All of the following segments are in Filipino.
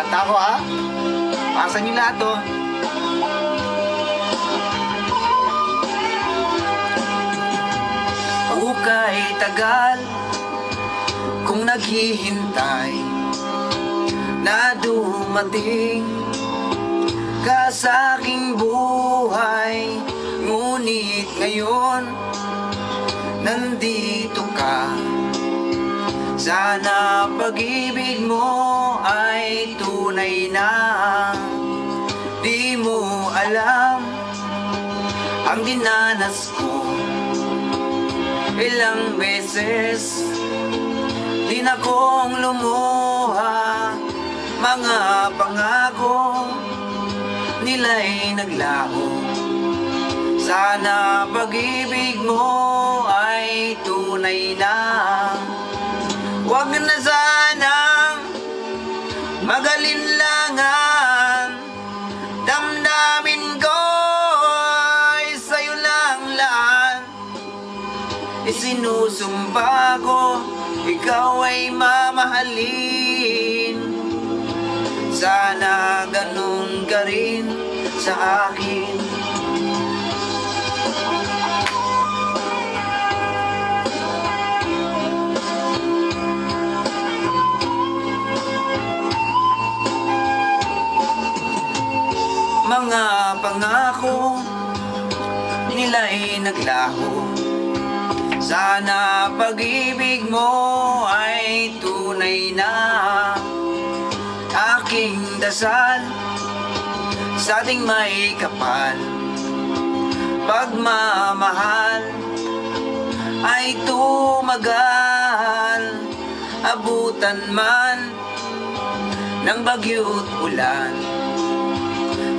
Kanta ko ha. Pasa niyo lahat to. Ukay tagal kung naghihintay na dumating ka sa aking buhay. Ngunit ngayon nandito ka. Sana pag-ibig mo ay tunay na. Di mo alam ang dinanas ko. Ilang beses din akong lumuha. Mga pangako nila'y naglaho. Sana pag-ibig mo ay tunay na. Huwag na sanang magalinlangan. Damdamin ko ay sa'yo lang laan. Isinusumpa ko, ikaw ay mamahalin. Sana ganun ka rin sa akin. Mga pangako nila'y naglaho. Sana pag-ibig mo ay tunay na. Aking dasal sa ating may kapal. Pagmamahal ay tumagal. Abutan man ng bagyo't ulan.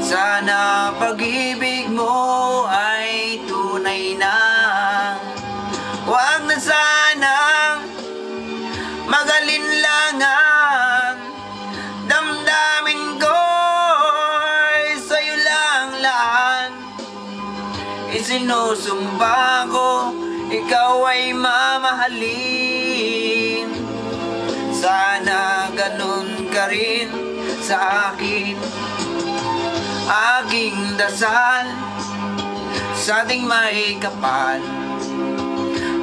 Sana pag-ibig mo ay tunay na. Huwag na sanang magalinlangan. Damdamin ko ay sa'yo lang laan. Isinusumpa ko, ikaw ay mamahalin. Sana ganun ka rin sa akin. Aking dasal sa ating may kapal.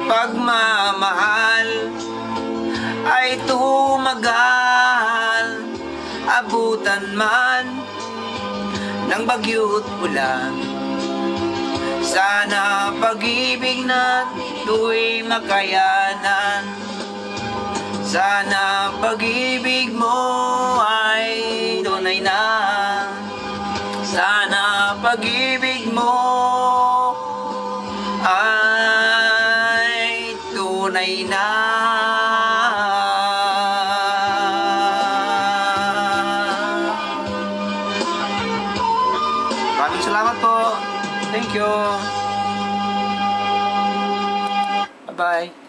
Pagmamahal ay tumagal. Abutan man ng bagyo't ulan. Sana pag-ibig nato'y makayanan. Sana pag-ibig mo ay tunay na. Sana pag-ibig mo ay tunay na. Maraming salamat po. Thank you. Bye-bye.